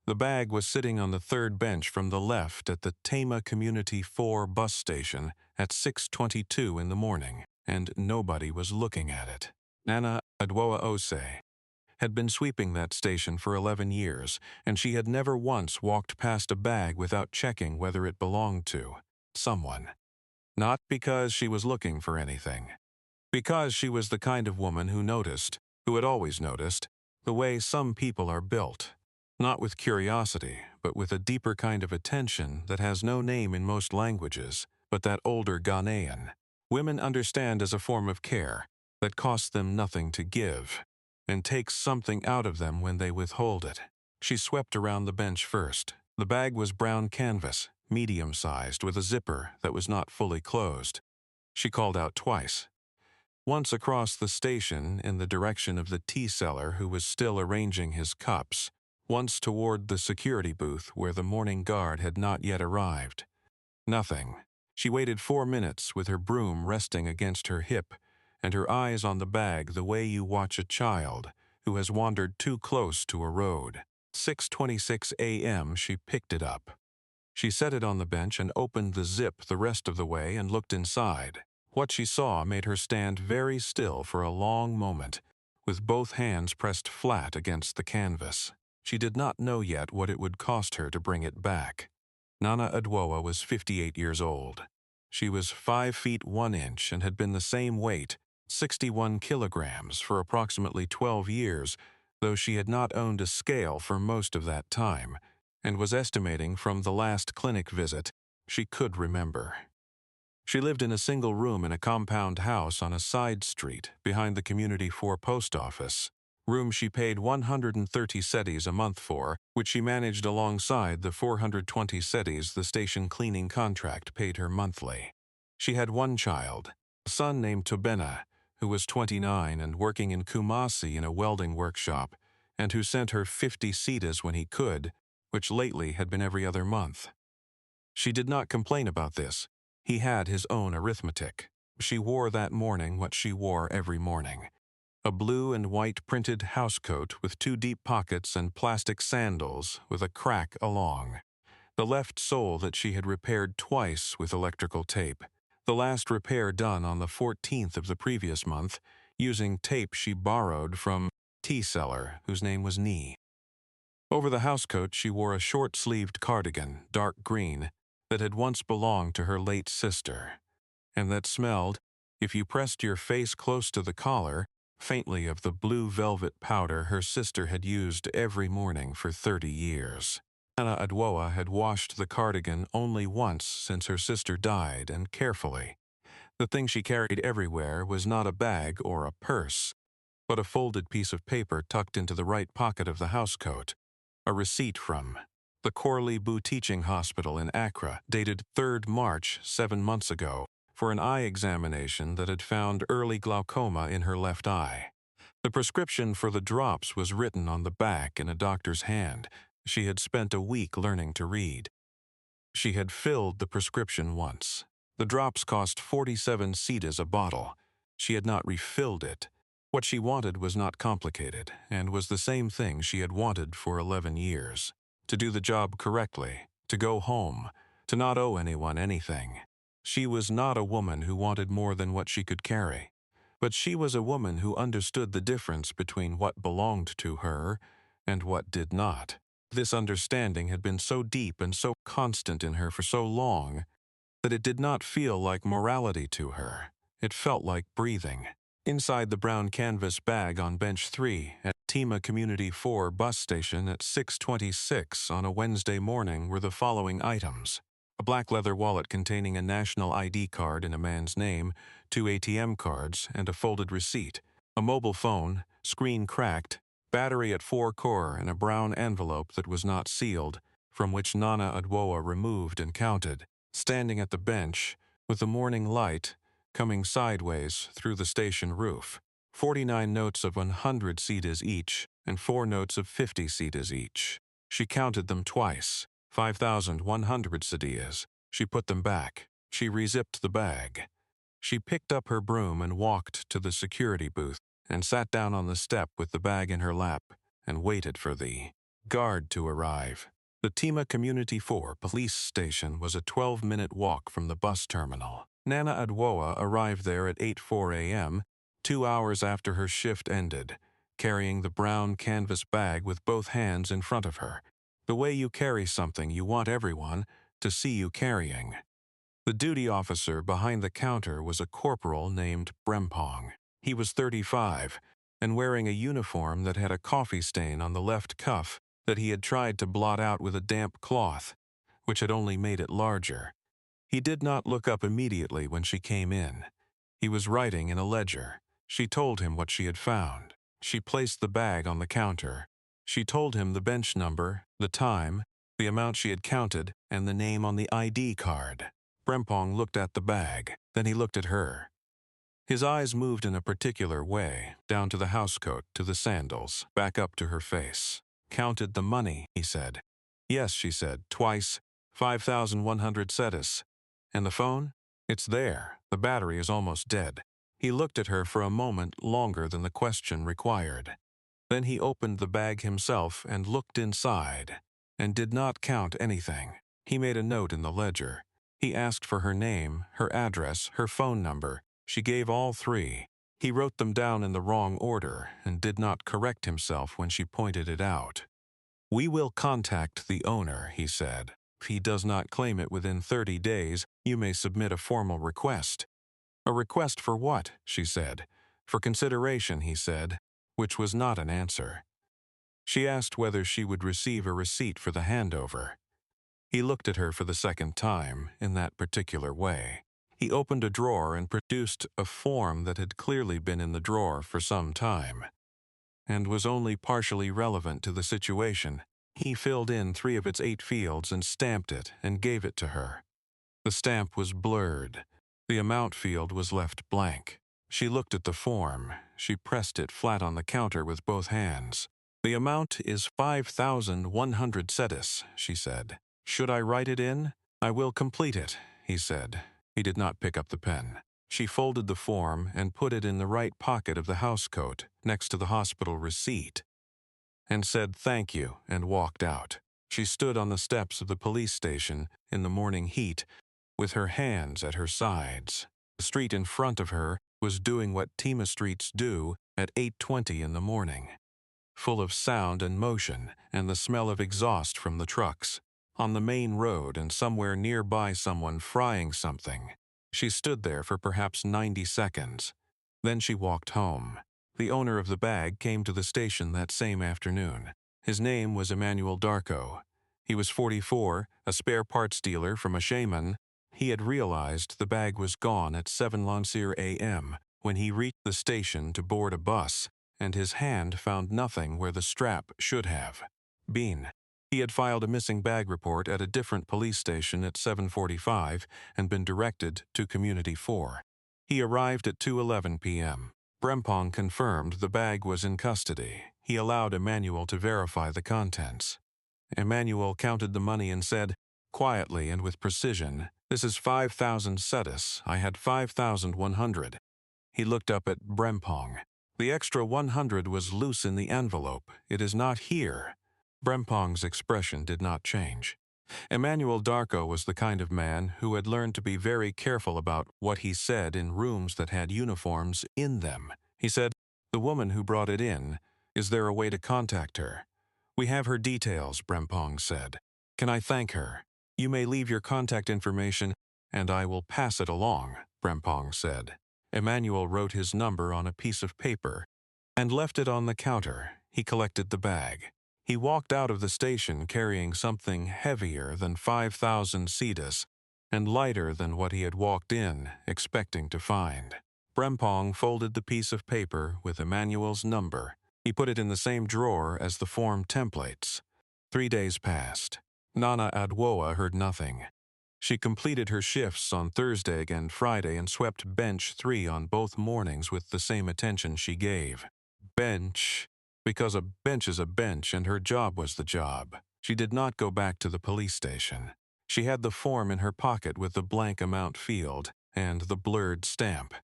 The bag was sitting on the third bench from the left at the Tama Community 4 bus station at 6:22 in the morning, and nobody was looking at it. Nana Adwoa Ose had been sweeping that station for 11 years, and she had never once walked past a bag without checking whether it belonged to someone. Not because she was looking for anything. Because she was the kind of woman who noticed, who had always noticed, the way some people are built. Not with curiosity, but with a deeper kind of attention that has no name in most languages, but that older Ghanaian. Women understand as a form of care that costs them nothing to give, and takes something out of them when they withhold it. She swept around the bench first. The bag was brown canvas, medium-sized, with a zipper that was not fully closed. She called out twice. Once across the station in the direction of the tea seller who was still arranging his cups, once toward the security booth where the morning guard had not yet arrived. Nothing. She waited 4 minutes with her broom resting against her hip and her eyes on the bag the way you watch a child who has wandered too close to a road. 6:26 a.m. she picked it up. She set it on the bench and opened the zip the rest of the way and looked inside. What she saw made her stand very still for a long moment, with both hands pressed flat against the canvas. She did not know yet what it would cost her to bring it back. Nana Adwoa was 58 years old. She was 5 feet 1 inch and had been the same weight, 61 kilograms, for approximately 12 years, though she had not owned a scale for most of that time, and was estimating from the last clinic visit she could remember. She lived in a single room in a compound house on a side street behind the Community 4 post office, room she paid 130 cedis a month for, which she managed alongside the 420 cedis the station cleaning contract paid her monthly. She had one child, a son named Tobena, who was 29 and working in Kumasi in a welding workshop, and who sent her 50 cedis when he could, which lately had been every other month. She did not complain about this. He had his own arithmetic. She wore that morning what she wore every morning. A blue and white printed housecoat with 2 deep pockets and plastic sandals with a crack along. The left sole that she had repaired twice with electrical tape. The last repair done on the 14th of the previous month, using tape she borrowed from tea seller, whose name was Nee. Over the housecoat she wore a short-sleeved cardigan, dark green, that had once belonged to her late sister, and that smelled, if you pressed your face close to the collar, faintly of the blue velvet powder her sister had used every morning for 30 years. Nana Adwoa had washed the cardigan only once since her sister died, and carefully. The thing she carried everywhere was not a bag or a purse, but a folded piece of paper tucked into the right pocket of the housecoat. A receipt from the Corley Boo Teaching Hospital in Accra, dated 3rd March, 7 months ago, for an eye examination that had found early glaucoma in her left eye. The prescription for the drops was written on the back in a doctor's hand. She had spent a week learning to read. She had filled the prescription once. The drops cost 47 cedis a bottle. She had not refilled it. What she wanted was not complicated, and was the same thing she had wanted for 11 years. To do the job correctly, to go home, to not owe anyone anything. She was not a woman who wanted more than what she could carry, but she was a woman who understood the difference between what belonged to her and what did not. This understanding had been so deep and so constant in her for so long that it did not feel like morality to her. It felt like breathing. Inside the brown canvas bag on bench 3 at Tama Community 4 bus station at 6:26 on a Wednesday morning were the following items: a black leather wallet containing a national ID card in a man's name, 2 ATM cards, and a folded receipt, a mobile phone, screen cracked, battery at 4 core, and a brown envelope that was not sealed, from which Nana Adwoa removed and counted, standing at the bench, with the morning light coming sideways through the station roof. 49 notes of 100 cedis each, and 4 notes of 50 cedis each. She counted them twice, 5,100 cedis. She put them back. She rezipped the bag. She picked up her broom and walked to the security booth, and sat down on the step with the bag in her lap, and waited for the guard to arrive. The Tema Community 4 police station was a 12-minute walk from the bus terminal. Nana Adwoa arrived there at 8:04 a.m., 2 hours after her shift ended, carrying the brown canvas bag with both hands in front of her, the way you carry something you want everyone to see you carrying. The duty officer behind the counter was a corporal named Brempong. He was 35 and wearing a uniform that had a coffee stain on the left cuff that he had tried to blot out with a damp cloth, which had only made it larger. He did not look up immediately when she came in. He was writing in a ledger. She told him what she had found. She placed the bag on the counter. She told him the bench number, the time, the amount she had counted, and the name on the ID card. Brempong looked at the bag. Then he looked at her. His eyes moved in a particular way, down to the housecoat, to the sandals, back up to her face. Counted the money, he said. Yes, she said, twice, 5,100 cedis. And the phone? It's there. The battery is almost dead. He looked at her for a moment longer than the question required. Then he opened the bag himself and looked inside, and did not count anything. He made a note in the ledger. He asked for her name, her address, her phone number. She gave all three. He wrote them down in the wrong order and did not correct himself when she pointed it out. We will contact the owner, he said. If he does not claim it within 30 days, you may submit a formal request. A request for what? She said. For consideration, he said, which was not an answer. She asked whether she would receive a receipt for the handover. He looked at her for the second time in that particular way. He opened a drawer and produced a form that had clearly been in the drawer for some time, and was only partially relevant to the situation. He filled in 3 of its 8 fields and stamped it and gave it to her. The stamp was blurred. The amount field was left blank. She looked at the form. She pressed it flat on the counter with both hands. The amount is 5,100 cedis, she said. Should I write it in? I will complete it, he said. He did not pick up the pen. She folded the form and put it in the right pocket of the housecoat, next to the hospital receipt, and said thank you and walked out. She stood on the steps of the police station in the morning heat, with her hands at her sides. The street in front of her was doing what Tema streets do at 8:20 in the morning, full of sound and motion and the smell of exhaust from the trucks. On the main road and somewhere nearby someone frying something. She stood there for perhaps 90 seconds. Then she walked home. The owner of the bag came to the station that same afternoon. His name was Emmanuel Darko. He was 44, a spare parts dealer from a shaman. He had realized the bag was gone at 7:00 a.m. when he reached the station to board a bus, and his hand found nothing where the strap should have been. He had filed a missing bag report at a different police station at 7:45 and been directed to Community 4. He arrived at 2:11 p.m. Brempong confirmed the bag was in custody. He allowed Emmanuel to verify the contents. Emmanuel counted the money and said, quietly and with precision, "This is 5,000 cedis. I had 5,100. He looked up at Brempong. The extra 100 was loose in the envelope. It is not here. Brempong's expression did not change. Emmanuel Darko was the kind of man who had learned to be very careful about what he said in rooms that had uniforms in them. He said, "The woman who brought it in, is there a way to contact her?" "We have her details," Brempong said. "Can I thank her?" "You may leave your contact information, and I will pass it along," Brempong said. Emmanuel wrote his number on a piece of paper and left it on the counter. He collected the bag. He walked out of the station carrying something heavier than 5,000 cedis and lighter than what he had walked in, expecting to find. Brempong folded the piece of paper with Emmanuel's number. He put it in the same drawer as the form templates. 3 days passed. Nana Adwoa heard nothing. She completed her shifts on Thursday and Friday and swept bench 3 on both mornings with the same attention she gave. Bench, because a bench is a bench and her job was the job. She did not go back to the police station. She had the form in her pocket with the blank amount field and the blurred stamp,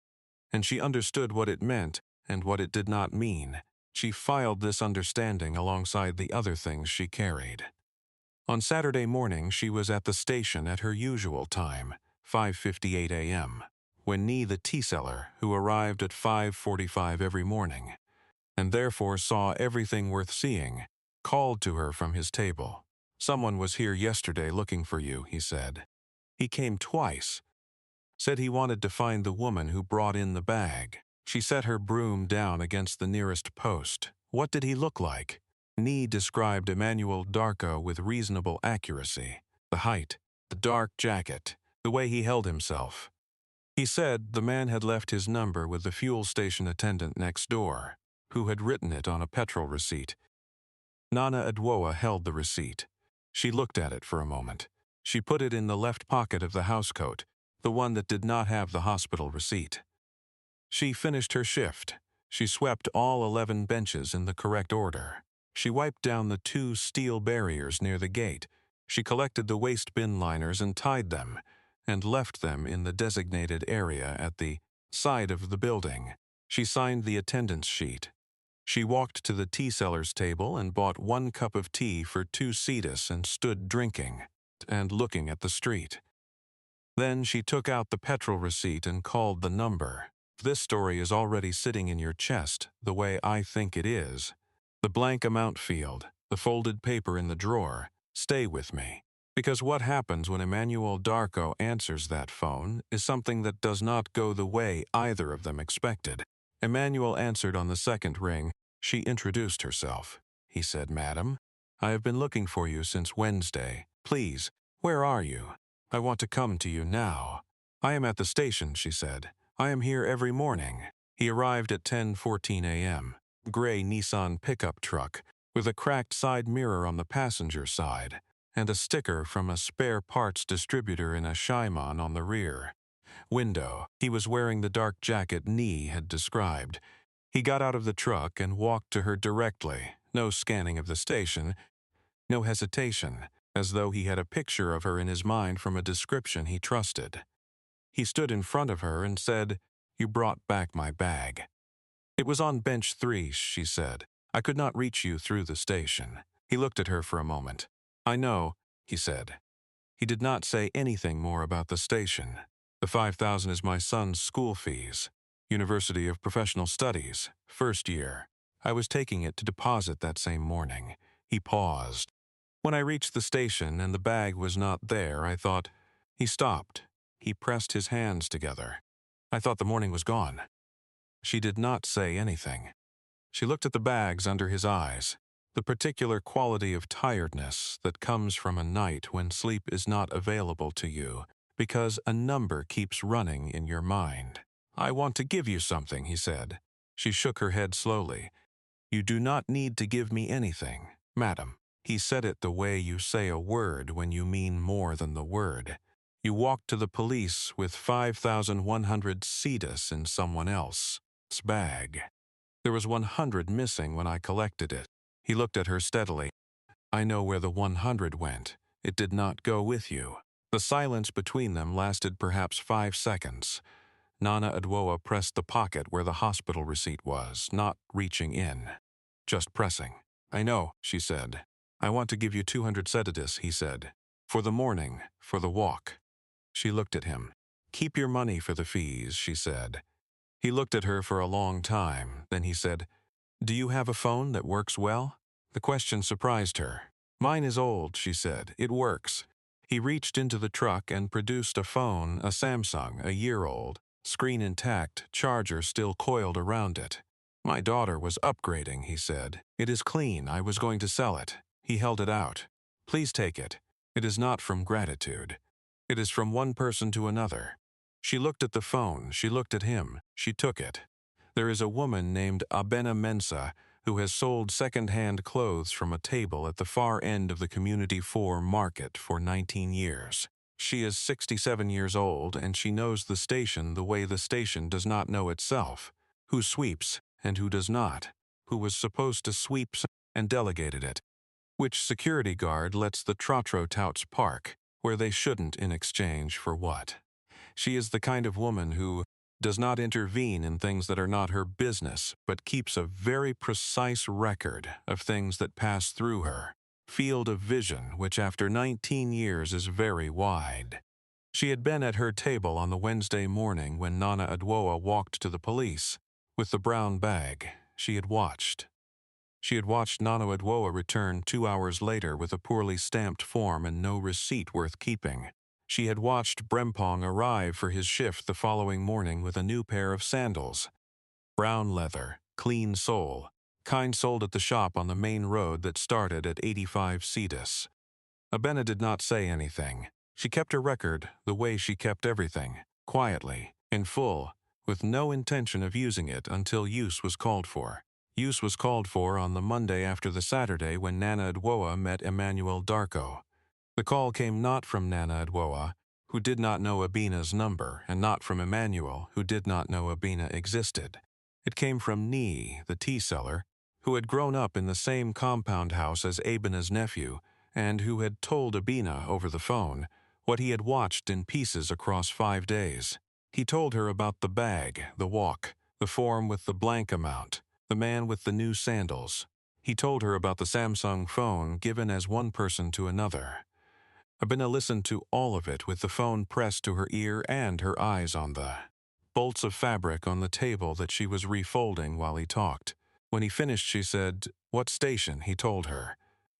and she understood what it meant and what it did not mean. She filed this understanding alongside the other things she carried. On Saturday morning, she was at the station at her usual time, 5:58 a.m., when Nee the tea seller, who arrived at 5:45 every morning, and therefore saw everything worth seeing, called to her from his table. "Someone was here yesterday looking for you," he said. "He came twice. Said he wanted to find the woman who brought in the bag." She set her broom down against the nearest post. "What did he look like?" Nee described Emmanuel Darko with reasonable accuracy. The height, the dark jacket, the way he held himself. He said the man had left his number with the fuel station attendant next door, who had written it on a petrol receipt. Nana Adwoa held the receipt. She looked at it for a moment. She put it in the left pocket of the housecoat, the one that did not have the hospital receipt. She finished her shift. She swept all 11 benches in the correct order. She wiped down the 2 steel barriers near the gate. She collected the waste bin liners and tied them, and left them in the designated area at the side of the building. She signed the attendance sheet. She walked to the tea seller's table and bought 1 cup of tea for 2 cetus and stood drinking and looking at the street. Then she took out the petrol receipt and called the number. This story is already sitting in your chest, the way I think it is. The blank amount field, the folded paper in the drawer, stay with me. Because what happens when Emmanuel Darko answers that phone is something that does not go the way either of them expected. Emmanuel answered on the second ring. She introduced herself. He said, "Madam, I have been looking for you since Wednesday. Please, where are you? I want to come to you now." "I am at the station," she said. "I am here every morning." He arrived at 10:14 a.m. Gray Nissan pickup truck with a cracked side mirror on the passenger side and a sticker from a spare parts distributor in a Shimon on the rear window. He was wearing the dark jacket Nee had described. He got out of the truck and walked to her directly. No scanning of the station, no hesitation, as though he had a picture of her in his mind from a description he trusted. He stood in front of her and said, "You brought back my bag." "It was on bench 3, she said. "I could not reach you through the station." He looked at her for a moment. "I know," he said. He did not say anything more about the station. "The 5,000 is my son's school fees. University of Professional Studies, first year. I was taking it to deposit that same morning." He paused. "When I reached the station and the bag was not there, I thought—" He stopped. He pressed his hands together. "I thought the morning was gone." She did not say anything. She looked at the bags under his eyes, the particular quality of tiredness that comes from a night when sleep is not available to you because a number keeps running in your mind. "I want to give you something," he said. She shook her head slowly. "You do not need to give me anything, madam." He said it the way you say a word when you mean more than the word. "You walked to the police with 5,100 cetus in someone else's bag. There was 100 missing when I collected it." He looked at her steadily. "I know where the 100 went. It did not go with you." The silence between them lasted perhaps 5 seconds. Nana Adwoa pressed the pocket where the hospital receipt was, not reaching in, just pressing. "I know," she said. "I want to give you 200 sedatives," he said. "For the morning, for the walk." She looked at him. "Keep your money for the fees," she said. He looked at her for a long time. Then he said, "Do you have a phone that works well?" The question surprised her. "Mine is old," she said. "It works." He reached into the truck and produced a phone, a Samsung, a year old, screen intact, charger still coiled around it. "My daughter was upgrading," he said. "It is clean. I was going to sell it." He held it out. "Please take it. It is not from gratitude. It is from one person to another." She looked at the phone. She looked at him. She took it. "There is a woman named Abena Mensa who has sold second-hand clothes from a table at the far end of the Community 4 market for 19 years. She is 67 years old, and she knows the station the way the station does not know itself, who sweeps and who does not, who was supposed to sweep and delegated it, which security guard lets the Trotro touts park, where they shouldn't in exchange for what. She is the kind of woman who does not intervene in things that are not her business, but keeps a very precise record of things that pass through her. Field of vision, which after 19 years is very wide. She had been at her table on the Wednesday morning when Nana Adwoa walked to the police. With the brown bag, she had watched. She had watched Nana Adwoa return 2 hours later with a poorly stamped form and no receipt worth keeping. She had watched Brempong arrive for his shift the following morning with a new pair of sandals. Brown leather, clean sole, kind sold at the shop on the main road that started at 85 Cetus. Abena did not say anything. She kept her record the way she kept everything, quietly, in full, with no intention of using it until use was called for. Use was called for on the Monday after the Saturday when Nana Adwoa met Emmanuel Darko. The call came not from Nana Adwoa, who did not know Abena's number, and not from Emmanuel, who did not know Abena existed. It came from Nee, the tea seller, who had grown up in the same compound house as Abena's nephew, and who had told Abena over the phone what he had watched in pieces across 5 days. He told her about the bag, the walk, the form with the blank amount, the man with the new sandals. He told her about the Samsung phone given as one person to another. Abena listened to all of it with the phone pressed to her ear and her eyes on the bolts of fabric on the table that she was refolding while he talked. When he finished, she said, "What station?" he told her.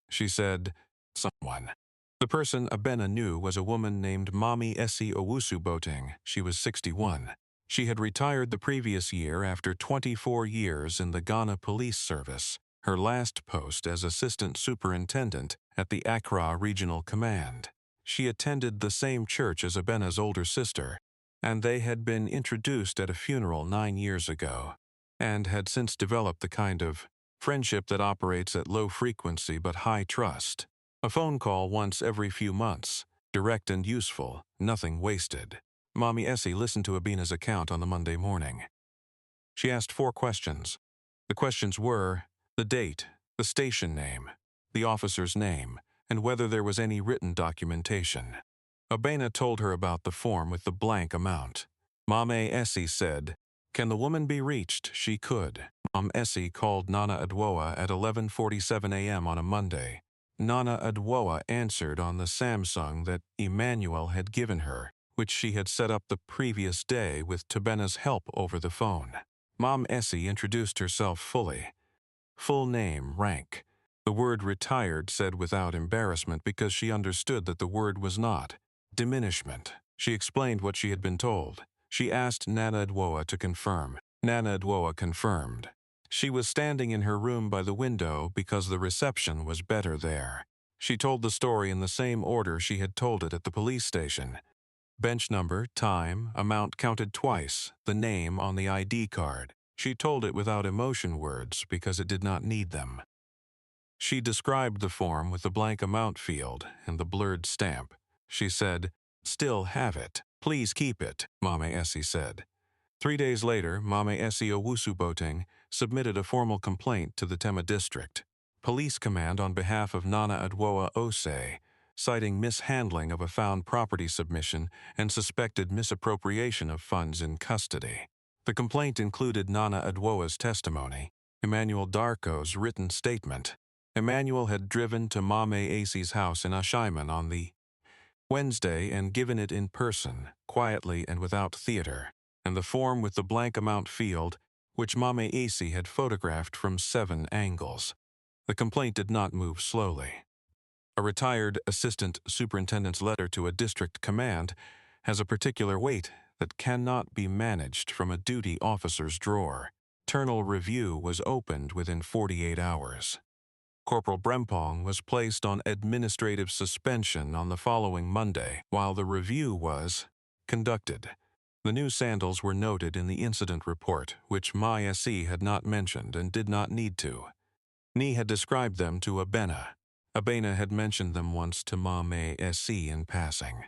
She said, "Someone." The person Abena knew was a woman named Mami Essie Owusu Boateng. She was 61. She had retired the previous year after 24 years in the Ghana Police Service, her last post as Assistant Superintendent at the Accra Regional Command. She attended the same church as Abena's older sister, and they had been introduced at a funeral 9 years ago, and had since developed the kind of friendship that operates at low frequency but high trust. A phone call once every few months, direct and useful, nothing wasted. Mami Essie listened to Abena's account on the Monday morning. She asked 4 questions. The questions were the date, the station name, the officer's name, and whether there was any written documentation. Abena told her about the form with the blank amount. Mame Essie said, "Can the woman be reached?" She could. Mame Essie called Nana Adwoa at 11:47 a.m. on a Monday. Nana Adwoa answered on the Samsung that Emmanuel had given her, which she had set up the previous day with Tabena's help over the phone. Mom Essie introduced herself fully. Full name, rank. The word retired said without embarrassment because she understood that the word was not diminishment. She explained what she had been told. She asked Nana Adwoa to confirm. Nana Adwoa confirmed. She was standing in her room by the window because the reception was better there. She told the story in the same order she had told it at the police station. Bench number, time, amount counted twice, the name on the ID card. She told it without emotion words because it did not need them. She described the form with the blank amount field and the blurred stamp. She said, "Still have it. Please keep it," Mame Essie said. 3 days later, Mame Essie Owusu Boateng submitted a formal complaint to the Tema District Police Command on behalf of Nana Adwoa Ose, citing mishandling of a found property submission and suspected misappropriation of funds in custody. The complaint included Nana Adwoa's testimony, Emmanuel Darko's written statement. Emmanuel had driven to Mame Essie's house in Ashaiman on the Wednesday and given it in person, quietly and without theater, and the form with the blank amount field, which Mame Essie had photographed from 7 angles. The complaint did not move slowly. A retired assistant superintendent's letter to a district command has a particular weight that cannot be managed from a duty officer's drawer. Internal review was opened within 48 hours. Corporal Brempong was placed on administrative suspension on the following Monday while the review was conducted. The new sandals were noted in the incident report, which Mai Essie had not mentioned and did not need to. Ni had described them to Abena. Abena had mentioned them once to Mame Essie in passing.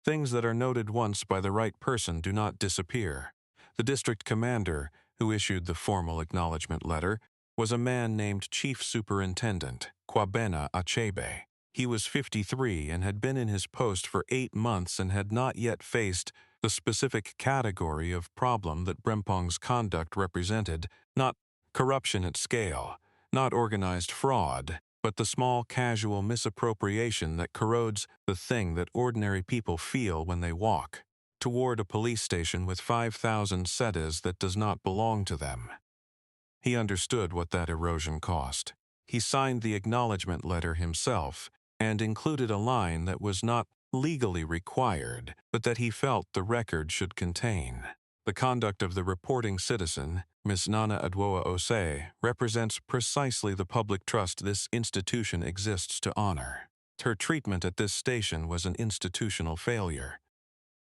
Things that are noted once by the right person do not disappear. The district commander, who issued the formal acknowledgement letter, was a man named Chief Superintendent Kwabena Achebe. He was 53 and had been in his post for 8 months and had not yet faced the specific category of problem that Brempong's conduct represented, not corruption at scale, not organized fraud, but the small casual misappropriation that corrodes the thing that ordinary people feel when they walk toward a police station with 5,000 setas that does not belong to them. He understood what that erosion cost. He signed the acknowledgement letter himself and included a line that was not legally required, but that he felt the record should contain. The conduct of the reporting citizen, Miss Nana Adwoa Osei, represents precisely the public trust this institution exists to honor. Her treatment at this station was an institutional failure.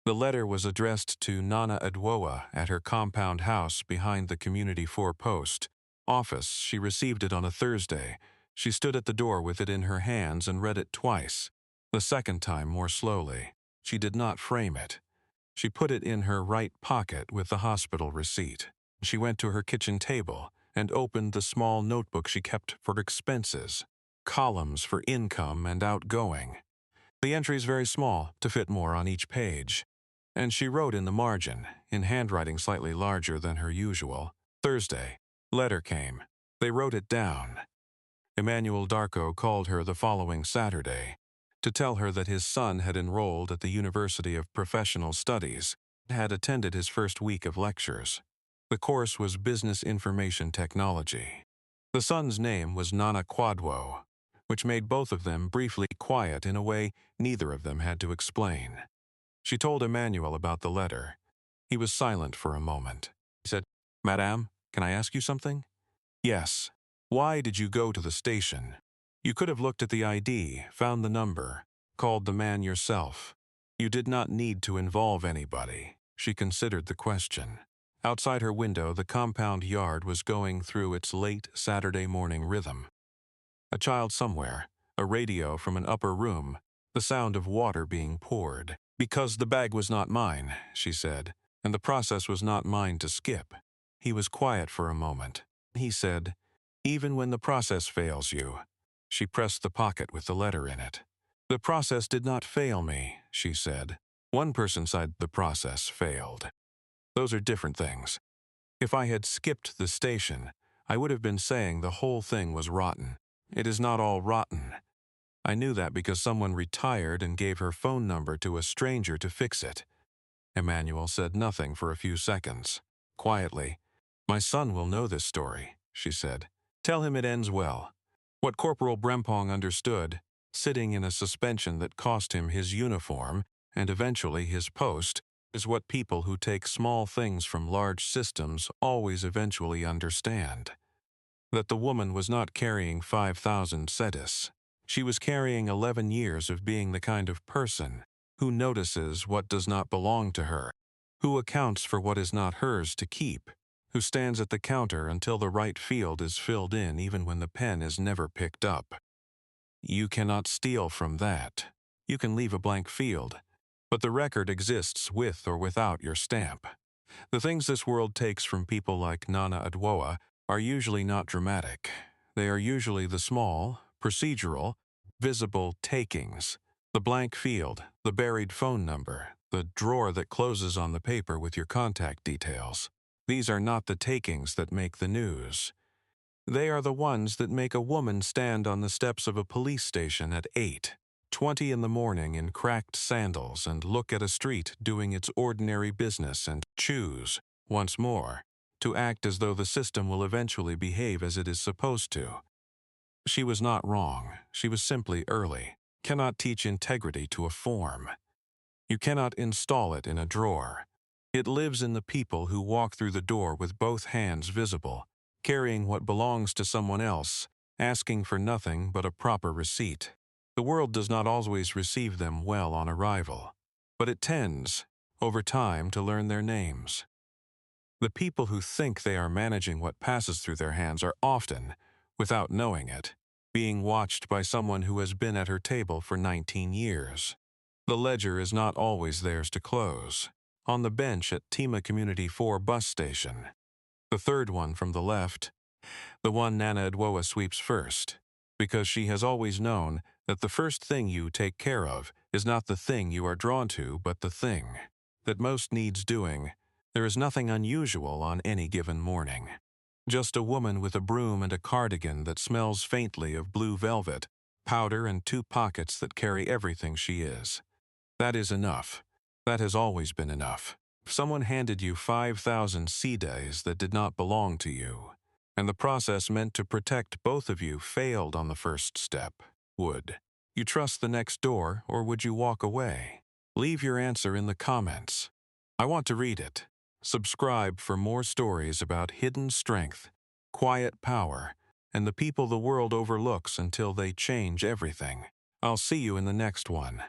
The letter was addressed to Nana Adwoa at her compound house behind the Community 4 post office. She received it on a Thursday. She stood at the door with it in her hands and read it twice. The second time more slowly. She did not frame it. She put it in her right pocket with the hospital receipt. She went to her kitchen table and opened the small notebook she kept for expenses, columns for income and outgoing. The entries very small, to fit more on each page. And she wrote in the margin, in handwriting slightly larger than her usual, Thursday. Letter came. They wrote it down. Emmanuel Darko called her the following Saturday to tell her that his son had enrolled at the University of Professional Studies, had attended his first week of lectures. The course was Business Information Technology. The son's name was Nana Kwadwo, which made both of them briefly quiet in a way neither of them had to explain. She told Emmanuel about the letter. He was silent for a moment. He said, "Madame, can I ask you something?" "Yes. Why did you go to the station? You could have looked at the ID, found the number, called the man yourself. You did not need to involve anybody." She considered the question. Outside her window, the compound yard was going through its late Saturday morning rhythm. A child somewhere, a radio from an upper room, the sound of water being poured. "Because the bag was not mine," she said, "and the process was not mine to skip." He was quiet for a moment. He said, "Even when the process fails you." She pressed the pocket with the letter in it. "The process did not fail me," she said. "One person said the process failed. Those are different things. If I had skipped the station, I would have been saying the whole thing was rotten. It is not all rotten. I knew that because someone retired and gave her phone number to a stranger to fix it." Emmanuel said nothing for a few seconds. Quietly, "My son will know this story," she said. "Tell him it ends well." What Corporal Brempong understood, sitting in a suspension that cost him his uniform and eventually his post, is what people who take small things from large systems always eventually understand. That the woman was not carrying 5,000 setis. She was carrying 11 years of being the kind of person who notices what does not belong to her, who accounts for what is not hers to keep, who stands at the counter until the right field is filled in even when the pen is never picked up. You cannot steal from that. You can leave a blank field, but the record exists with or without your stamp. The things this world takes from people like Nana Adwoa are usually not dramatic. They are usually the small, procedural, visible takings. The blank field, the buried phone number, the drawer that closes on the paper with your contact details. These are not the takings that make the news. They are the ones that make a woman stand on the steps of a police station at 8:20 in the morning in cracked sandals and look at a street doing its ordinary business and choose, once more, to act as though the system will eventually behave as it is supposed to. She was not wrong. She was simply early. Cannot teach integrity to a form. You cannot install it in a drawer. It lives in the people who walk through the door with both hands visible, carrying what belongs to someone else, asking for nothing but a proper receipt. The world does not always receive them well on arrival, but it tends, over time, to learn their names. The people who think they are managing what passes through their hands are often, without knowing it, being watched by someone who has been at her table for 19 years. The ledger is not always theirs to close. On the bench at Tema Community 4 bus station, the third one from the left, the one Nana Adwoa sweeps first, because she has always known that the first thing you take care of is not the thing you are drawn to, but the thing. that most needs doing, there is nothing unusual on any given morning. Just a woman with a broom and a cardigan that smells faintly of blue velvet, powder and 2 pockets that carry everything she is. That is enough. That has always been enough. If someone handed you 5,000 sea days that did not belong to you, and the process meant to protect both of you failed on the first step, would you trust the next door, or would you walk away? Leave your answer in the comments. I want to read it. Subscribe for more stories about hidden strength, quiet power, and the people the world overlooks until they change everything. I'll see you in the next one.